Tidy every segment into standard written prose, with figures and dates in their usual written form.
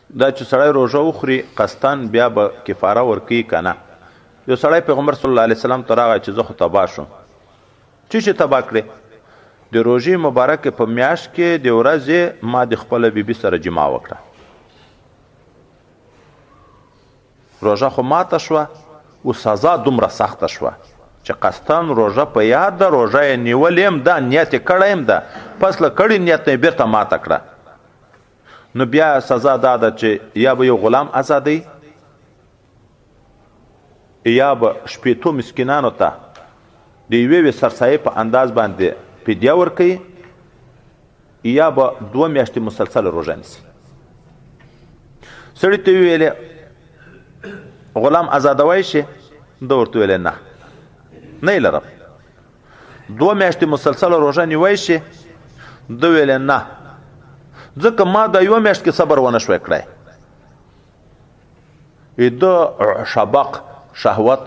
دا چې سړی روژه وخوري قصدن بیا به کفاره ورکوي که نه. یو سړی پیغمبر صلی الله علیه وسلم ته راغی چې زه خو تباه شم. څه تباه کړې؟ د روژې مبارکې په میاشت کې د ورځې ما د خپله بیبي سره جما وکړه. روژه خو ماته شوه او سزا دومره سخته شوه چې قصدن روژه په یاد ده، روژه یې نیولې یم ده، نیت یې کړی یم ده، پس له کړي نیت نه یې بېرته ماته کړه. نو بیا سزا دا ده چې یا به یو غلام ازادوي، یا به شپېتو مسکینانو ته د یوې سرسایې په انداز باندې فدیه ورکوي، یا به 2 میاشتې مسلسله روژه نیسي. سړي ته ویلې غلام ازادوی شي؟ ده ورته ویلې نه یې لرم. 2 میاشتې مسلسله روژه نیوی شي؟ ده ویلې نه، ځکه ما د 1 میاشت کې صبر ونه شوی کړی. د شبق شهوت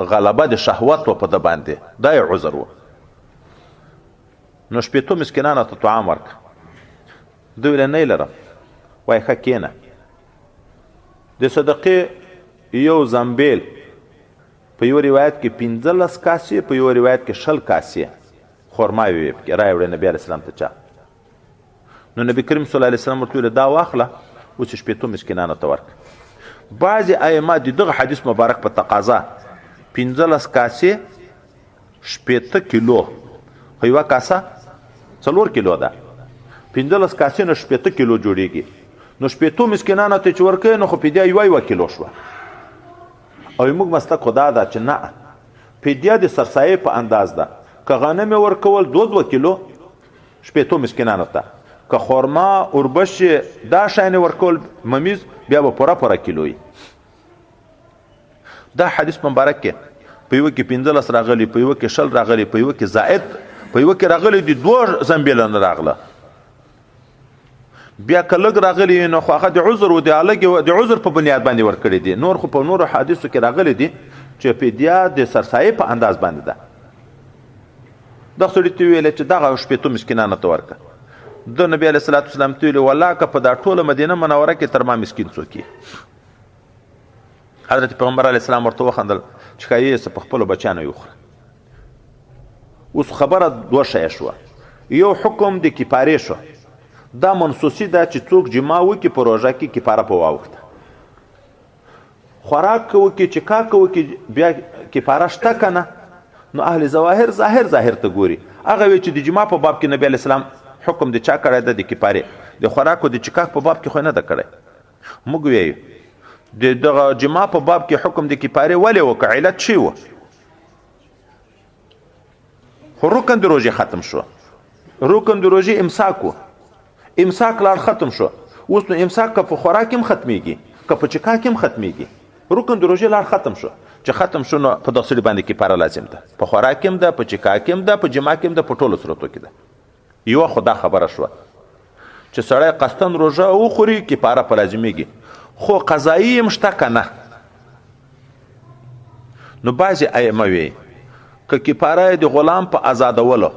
غلبه د شهوت و په ده باندې، دا یې عذر و. نو 8 مسکینانو ته طعام ورکړه. ده ویلې نه یې لرم. وایي ښه کښېنه. د صدقې یو زنبیل په یو روایت کې 15 کاسې، په یو روایت کې 20 کاسې خرماوې وې پکې رایوړې نبي علیه السلام ته چا. نو نبی کریم صلی الله علیه وسلم ورته ویل دا واخله اوس 8 مسکینانو ته ورکړه. بعضې ائمه د دغه حدیث مبارک په تقاضا 15 کاسې 8 کیلو، خو یوه کاسه 4 کیلو ده، 15 کاسې نه 8 کیلو جوړېږي. نو 8 مسکینانو ته چې ورکوي نو خو فدیه یوه کیلو شوه. او موږ مسلک خو دا ده چې نه، فدیه د سرسایې په انداز ده. که غنم یې ورکول 2 کیلو 8 مسکینانو ته، که خورما اوربش دا شیان ورکول ممیز بیا به پوره کیلو وي. دا حدیث مبارک کې په یوه کې 15 راغلي، په یوه کې 20 راغلي، په یوه کې زائد، په یوه کې راغلي د 2 زنبیلونه راغله. بیا که لږ راغلي نو خو هغه د عذر و د عذر په بنیاد باندې ورکړي دي. نور خو په نورو حدیثو کې راغلي دي چې فدیه د سرسایې په انداز باندې ده. دغه سړي ته ویلې چې دغه 8 مسکینانو ته ورکړه. د نبی علیه الصلاۃ والسلام ته ویلې والله که په دا ټوله مدینه منوره کې تر ما مسکین څوک یې. حضرت پیغمبر علیه السلام ورته وخندل چې ښایي یې څه په خپلو بچیانو یوخوره. اوس خبره 2 شیه شوه. یو حکم د کفارې شو، دا منسوسي ده چې څوک جما وکړي په روژه کې کفاره په واوښته، خوراک وکړي چکاک وکړي بیا کفاره شته که نه. نو اهل ظاهر ته ګوري، هغه وی چې د جما په باب کې نبی علیه السلام حکم د چا کړی ده؟ د کفارې. د خوراک او د چکاک په باب کې خو نه ده کړی. موږ ویو د دغه جما په باب کې حکم د کفارې ولې وکړه؟ علت چی و؟ خو رکن د روژې ختم شو. رکن د روژې امساک و، امساک لاړ ختم شو. اوس نو امساک که په خوراک هم ختمیږي، که په چکاک هم ختمیږي. رکن د روژې لاړ ختم شو. چې ختم شو نو په دغه سړي باندې کفاره لازم ده. په خوراک هم ده، په چکاک هم ده، په جما کې هم ده، په ټولو صورتو کې ده. یوه خو دا خبره شوه چې سړی قصدن روژه وخوري کفاره په لازمیږي، خو قضایي هم شته که نه؟ نو بعضې ائمه وایي که کفاره د غلام په آزادولو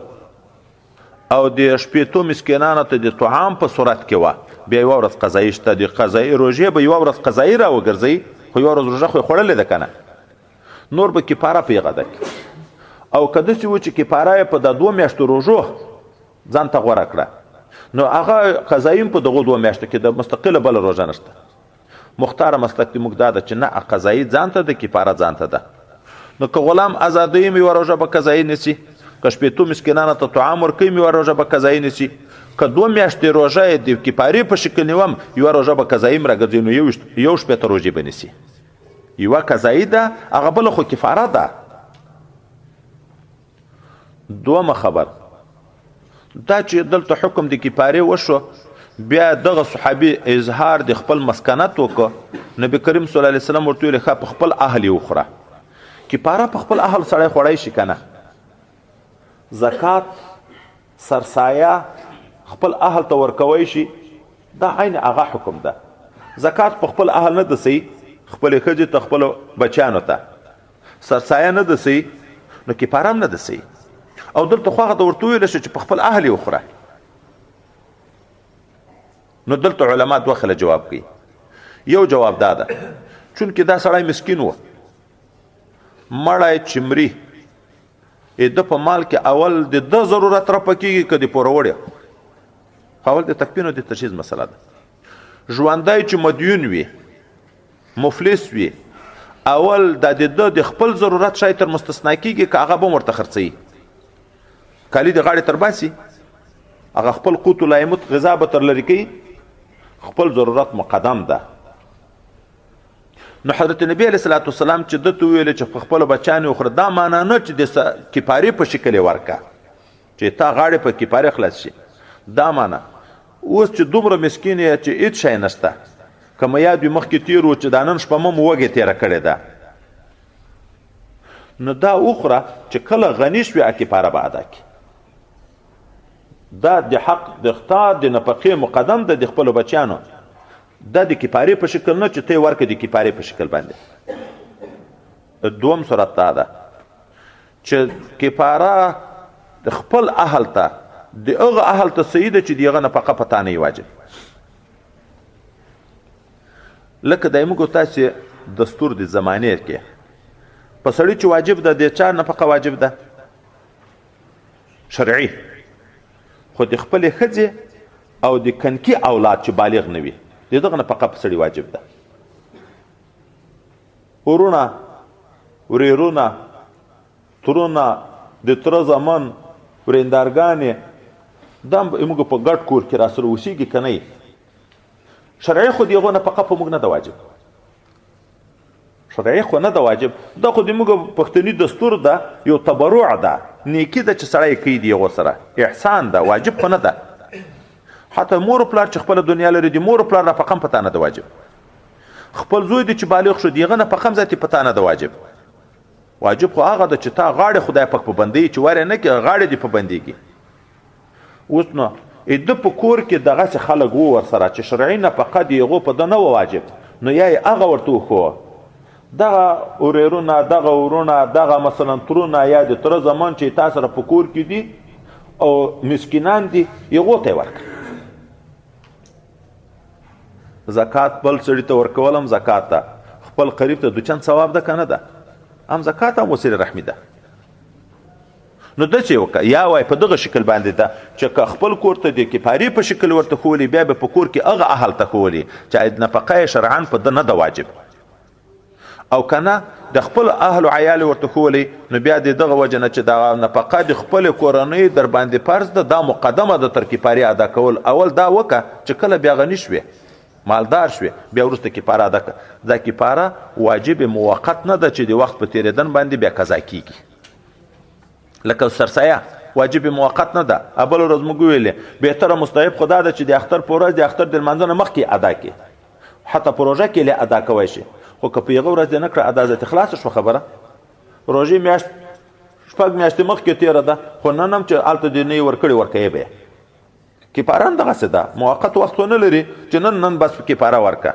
او د 8 مسکینانو ته د طعام په صورت کې وه، بیا یوه ورځ قضایي شته. د قضایي روژې به یوه ورځ قضایي را وګرځوي، خو یوه ورځ روژه خو یې خوړلې ده که نه، نور به کفاره په یغه ده. او که داسې و چې کفاره یې په د 2 میاشتو روژو ځان ته غوره کړه، نو هغه قضایي په دغو 2 میاشتو کې د مستقله بله روژه نشته. مختاره مسلک د موږ دا ده چې نه، قضایي ځان ته ده، کفاره ځان ته ده. نو که غلام ازادوي م یوه روژه به قضایي نیسي، که 8 مسکینانو ته طعام ورکوي م یوه روژه به قضایي نیسي، که 2 میاشتې روژه یې د کفارې په شکل نیوم یوه روژه به قضایي م راګرځوي، نو 18 روژې به نیسي. یوه قضایي ده، هغه بله خو کفاره ده. دومه خبر دا چې دلته حکم د کفارې وشو، بیا دغه صحابي اظهار د خپل مسکنت وکړه. نبی کریم صلی الله علیه وسلم ورته ویل ښه په خپل اهل یې وخوره. کفاره په خپل اهل سړی خوړی شي که نه؟ زکات سرسایه خپل اهل ته ورکوی شي، دا عین هغه حکم ده. زکات په خپل اهل نه دسي، خپلې ښځې ته خپلو بچیانو ته. سرسایه نه دسي نو کفاره هم نه دسي. او دلته خو هغه ته ورته ویلی شو چې په خپل اهل یې وخوره. نو دلته علما 2 خله جواب کوي. یو جواب دا ده چونکې دا سړی مسکین و مړی چې مري د په مال کې اول د ده ضرورت رفع کېږي که د پوره وړی اول د تکفین او د تشخیص مسله ده ژوندی چې مدیون وي مفلس وي اول د ده د خپل ضرورت شاید تر مستثنا کېږي که هغه به هم ورته خرڅوي کالي د غاړې تر باسي هغه خپل قوت الایمت غذا به تر لرې کوي خپل ضرورت مقدم ده نو حضرت نبی علیه الصلاۃ والسلام چې دته ویل چې خپل بچان وخوره دا معنا نه چې د کفاره په شکل ورکا چې تا غاړه په کفاره خلاص شي دا معنا اوس چې دومره مسکین یا چې هیڅ شی نشته کما یاد مخکې تیر و چې د نن شپه مم وګه تیر کړی ده نو دا اخره چې کله غنی شوي کفاره به ادا کی دا د حق د اختیار د نفقې مقدم ده د خپل بچیانو دا د کفاره په شکل نه چې ته ورکې د کفاره په شکل باندې دوم صورت دا ده چې کفاره د خپل اهل ته د هغه اهل ته صحیح ده چې دغه نفقه پتا نه واجب لکه دایمو تاسو دستور د زمانه کې په سړی چې واجب ده د چا نفقه واجب ده شرعي خو د خپل ښځې او د کنکي اولاد چې بالغ نه وي دغه نفقه په سړي واجب ده ورونه وريرونه ترونه د تر زمان ورندارګانې دا موږ په ګډ کور کې را سره اوسېږي که نه شرعي خو دغه نفقه په موږ نه ده واجب شرعي خو نه ده واجب دا خو د موږ پښتني دستور ده یو تبرع ده نیکي ده چې سړی کوي د هغو سره احسان ده واجب خو نه ده حتی مور پلار چې خپل دنیا لري د مور پلار نفقه هم پتا نه ده واجب خپل زوی دی چې بالغ شو دغه نفقه هم ذاتي پتا نه ده واجب واجب خو هغه ده چې تا غاړې خدای پاک په بندي چې واره نه کې غاړې دی په بنديږي اوس نو د په کور کې دغه خلک وو ور سره چې شرعي نفقه دی هغه په دنه واجب نو یا هغه ورته خو دغه اوريرونه دغه ورونه دغه مثلا ترونه یا د تر زمان چې تاسو سره په کور کې دي او مسکینان دي یو ته ورک زکات بل سړی ته ورکولم زکات ته خپل قریب ته د چند ثواب ده کنه ده هم زکات هم وسیله رحمی ده نو د څه وکړه یا وای په دغه شکل باندې ده چې خپل کور ته د کفاری په شکل ورته خولي بیا به په کور کې هغه اهل ته خولي چې نفقه شرعاً په ده نه ده واجب او کنه د خپل اهل او عیال ورته خولي نو بیا دغه وجه نه چې د نفقه د خپل کورنۍ در باندې فرض ده دا مقدمه ده تر کفاری ادا کول اول دا وکړه چې کله بیا غنی شوي مالدار شوي بیا وروسته کفاره ادا کړه دا کفاره واجب موقت نه ده چې د وخت په تیریدن باندې بیا قضا کیږي لکه سرسایه واجب موقت نه ده اول ورځ موږ ویلې بهتره مستحب خدا ده چې د اختر په ورځ د اختر د لمانځه نه مخکې ادا کړي حتی پروژه کې له ادا کوی شي خو که په یغه ورځ نه کړه ادا ذات خلاص شو خبره روزي میاشت شپږ میاشتې مخکې تیره ده خو نن هم چې هلته د نه ورکړې ورکوي به کفاره هم دغسې ده موقت وخت ونه لري چې نن بس کفاره ورکه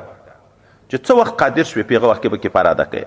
چې څه وخت قادر شوې په هغه وخت کې به کفاره ادا کوي